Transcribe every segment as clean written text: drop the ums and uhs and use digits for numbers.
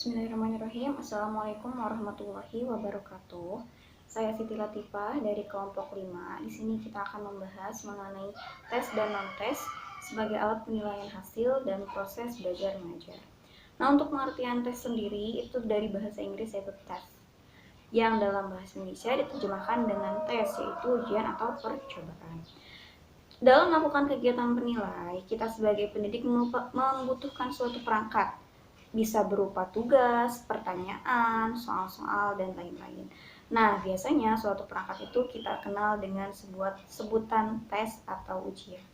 Bismillahirrahmanirrahim. Assalamualaikum warahmatullahi wabarakatuh. Saya Siti Latifah dari kelompok 5. Di sini kita akan membahas mengenai tes dan non-tes sebagai alat penilaian hasil dan proses belajar mengajar. Nah, untuk pengertian tes sendiri itu dari bahasa Inggris yaitu test, yang dalam bahasa Indonesia diterjemahkan dengan tes, yaitu ujian atau percobaan. Dalam melakukan kegiatan penilai, kita sebagai pendidik membutuhkan suatu perangkat, bisa berupa tugas, pertanyaan, soal-soal, dan lain-lain. Nah, biasanya suatu perangkat itu kita kenal dengan sebutan tes atau ujian.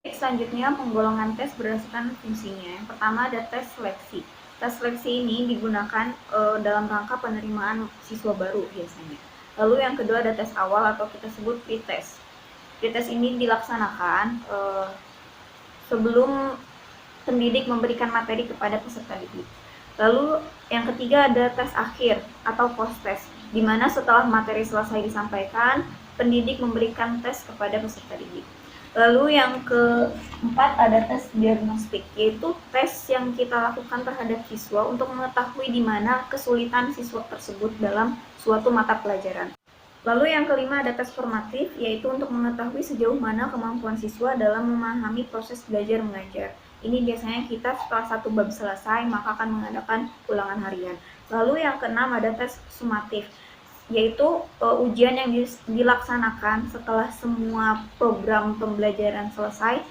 Selanjutnya, penggolongan tes berdasarkan fungsinya. Yang pertama ada tes seleksi. Tes seleksi ini digunakan dalam rangka penerimaan siswa baru biasanya. Lalu yang kedua ada tes awal atau kita sebut pretest. Pretest ini dilaksanakan sebelum pendidik memberikan materi kepada peserta didik. Lalu yang ketiga ada tes akhir atau post test, di mana setelah materi selesai disampaikan, pendidik memberikan tes kepada peserta didik. Lalu yang keempat ada tes diagnostik, yaitu tes yang kita lakukan terhadap siswa untuk mengetahui di mana kesulitan siswa tersebut dalam suatu mata pelajaran. Lalu yang kelima ada tes formatif, yaitu untuk mengetahui sejauh mana kemampuan siswa dalam memahami proses belajar mengajar. Ini biasanya kita setelah satu bab selesai, maka akan mengadakan ulangan harian. Lalu yang keenam ada tes sumatif, yaitu ujian yang dilaksanakan setelah semua program pembelajaran selesai,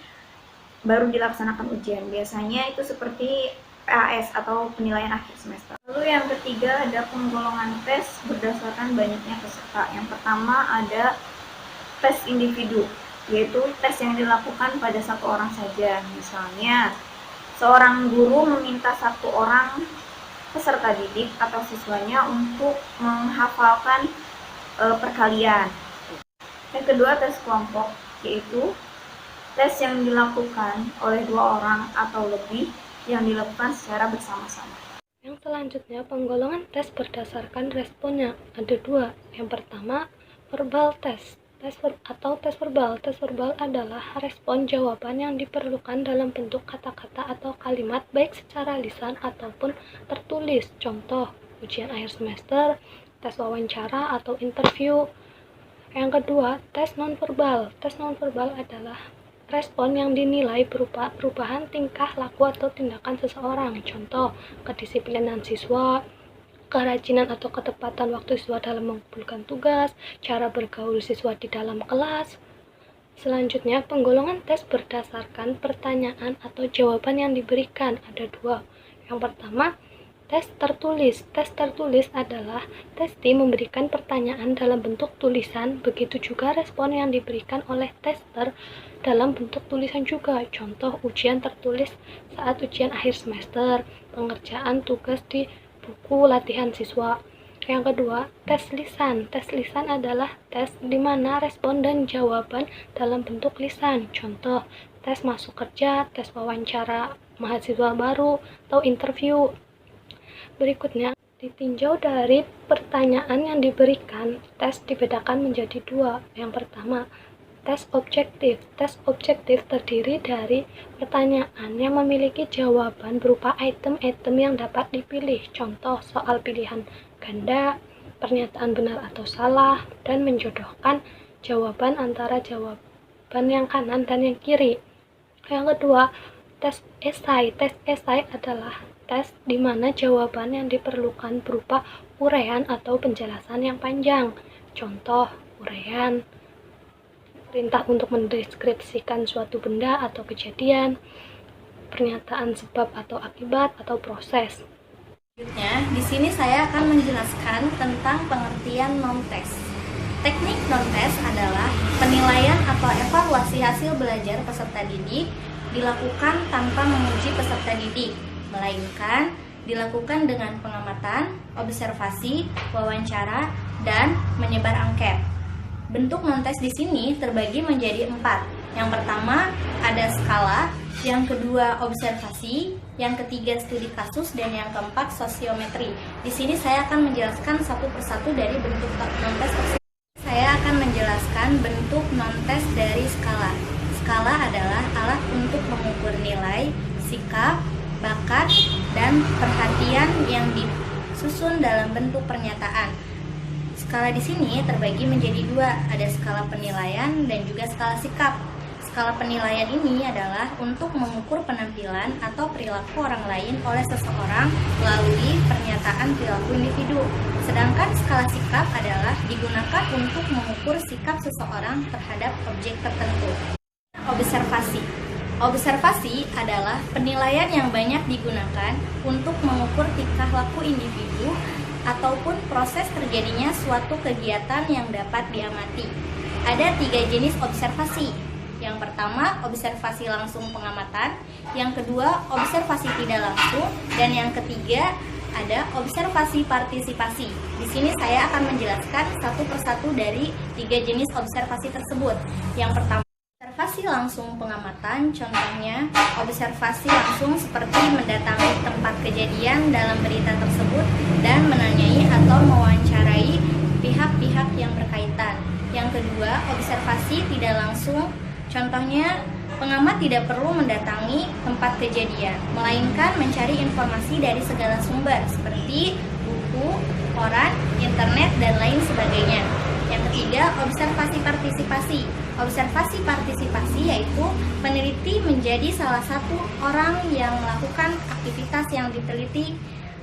baru dilaksanakan ujian. Biasanya itu seperti PAS atau penilaian akhir semester. Lalu yang ketiga ada penggolongan tes berdasarkan banyaknya peserta. Yang pertama ada tes individu, yaitu tes yang dilakukan pada satu orang saja. Misalnya, seorang guru meminta satu orang peserta didik atau siswanya untuk menghafalkan perkalian. Yang kedua tes kelompok, yaitu tes yang dilakukan oleh 2 orang atau lebih yang dilakukan secara bersama-sama. Yang selanjutnya, penggolongan tes berdasarkan responnya. Ada 2. Yang pertama, verbal test. Tes verbal. Tes verbal adalah respon jawaban yang diperlukan dalam bentuk kata-kata atau kalimat, baik secara lisan ataupun tertulis. Contoh, ujian akhir semester, tes wawancara atau interview. Yang kedua, tes nonverbal. Tes nonverbal adalah respon yang dinilai berupa perubahan tingkah laku atau tindakan seseorang. Contoh, kedisiplinan siswa, kerajinan atau ketepatan waktu siswa dalam mengumpulkan tugas, cara bergaul siswa di dalam kelas. Selanjutnya, penggolongan tes berdasarkan pertanyaan atau jawaban yang diberikan. Ada 2. Yang pertama, tes tertulis. Tes tertulis adalah testi memberikan pertanyaan dalam bentuk tulisan, begitu juga respon yang diberikan oleh tester dalam bentuk tulisan juga. Contoh, ujian tertulis saat ujian akhir semester, pengerjaan tugas di buku latihan siswa. Yang kedua, tes lisan. Tes lisan adalah tes di mana respon dan jawaban dalam bentuk lisan. Contoh, tes masuk kerja, tes wawancara mahasiswa baru, atau interview. Berikutnya, ditinjau dari pertanyaan yang diberikan, tes dibedakan menjadi 2. Yang pertama, tes objektif. Tes objektif terdiri dari pertanyaan yang memiliki jawaban berupa item-item yang dapat dipilih. Contoh, soal pilihan ganda, pernyataan benar atau salah, dan menjodohkan jawaban antara jawaban yang kanan dan yang kiri. Yang kedua, tes esai. Tes esai adalah tes di mana jawaban yang diperlukan berupa uraian atau penjelasan yang panjang. Contoh, uraian perintah untuk mendeskripsikan suatu benda atau kejadian, pernyataan sebab atau akibat, atau proses. Selanjutnya, di sini saya akan menjelaskan tentang pengertian non-tes. Teknik non-tes adalah penilaian atau evaluasi hasil belajar peserta didik dilakukan tanpa menguji peserta didik, melainkan dilakukan dengan pengamatan, observasi, wawancara, dan menyebar angket. Bentuk non-tes di sini terbagi menjadi 4. Yang pertama ada skala, yang kedua observasi, yang ketiga studi kasus, dan yang keempat sosiometri. Di sini saya akan menjelaskan satu persatu dari bentuk non-tes tersebut. Saya akan menjelaskan bentuk non-tes dari skala. Skala adalah alat untuk mengukur nilai, sikap, bakat, dan perhatian yang disusun dalam bentuk pernyataan. Skala di sini terbagi menjadi dua, ada skala penilaian dan juga skala sikap. Skala penilaian ini adalah untuk mengukur penampilan atau perilaku orang lain oleh seseorang melalui pernyataan perilaku individu. Sedangkan skala sikap adalah digunakan untuk mengukur sikap seseorang terhadap objek tertentu. Observasi. Observasi adalah penilaian yang banyak digunakan untuk mengukur tingkah laku individu ataupun proses terjadinya suatu kegiatan yang dapat diamati. Ada 3 jenis observasi. Yang pertama, observasi langsung pengamatan. Yang kedua, observasi tidak langsung. Dan yang ketiga, ada observasi partisipasi. Di sini saya akan menjelaskan satu persatu dari 3 jenis observasi tersebut. Yang pertama, observasi langsung pengamatan, contohnya observasi langsung seperti mendatangi tempat kejadian dalam berita tersebut dan menanyai atau mewawancarai pihak-pihak yang berkaitan. Yang kedua, observasi tidak langsung, contohnya pengamat tidak perlu mendatangi tempat kejadian, melainkan mencari informasi dari segala sumber seperti buku, koran, internet, dan lain sebagainya. Yang ketiga, observasi partisipasi. Observasi partisipasi yaitu peneliti menjadi salah satu orang yang melakukan aktivitas yang diteliti.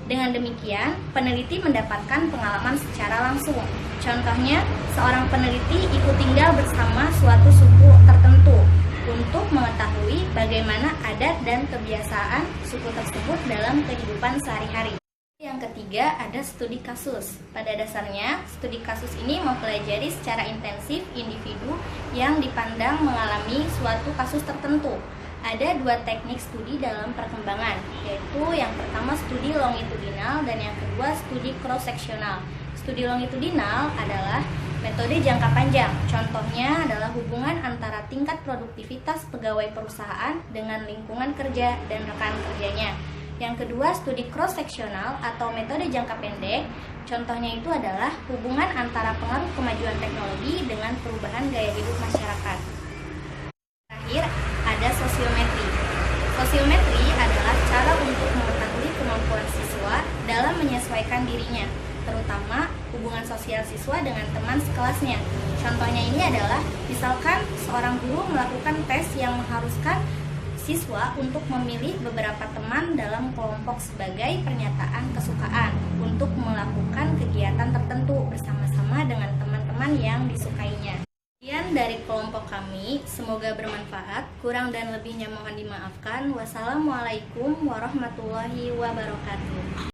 Dengan demikian, peneliti mendapatkan pengalaman secara langsung. Contohnya, seorang peneliti ikut tinggal bersama suatu suku tertentu untuk mengetahui bagaimana adat dan kebiasaan suku tersebut dalam kehidupan sehari-hari. Yang ketiga, ada studi kasus. Pada dasarnya, studi kasus ini mempelajari secara intensif individu yang dipandang mengalami suatu kasus tertentu. Ada 2 teknik studi dalam perkembangan, yaitu yang pertama studi longitudinal dan yang kedua studi cross-seksional. Studi longitudinal adalah metode jangka panjang. Contohnya adalah hubungan antara tingkat produktivitas pegawai perusahaan dengan lingkungan kerja dan rekan kerjanya. Yang kedua, studi cross-seksional atau metode jangka pendek. Contohnya itu adalah hubungan antara pengaruh kemajuan teknologi dengan perubahan gaya hidup masyarakat. Terakhir, ada sosiometri. Sosiometri adalah cara untuk mengetahui kemampuan siswa dalam menyesuaikan dirinya, terutama hubungan sosial siswa dengan teman sekelasnya. Contohnya ini adalah, misalkan seorang guru melakukan tes yang mengharuskan siswa untuk memilih beberapa teman dalam kelompok sebagai pernyataan kesukaan untuk melakukan kegiatan tertentu bersama-sama dengan teman-teman yang disukainya. Sekian dari kelompok kami, semoga bermanfaat. Kurang dan lebihnya mohon dimaafkan. Wassalamualaikum warahmatullahi wabarakatuh.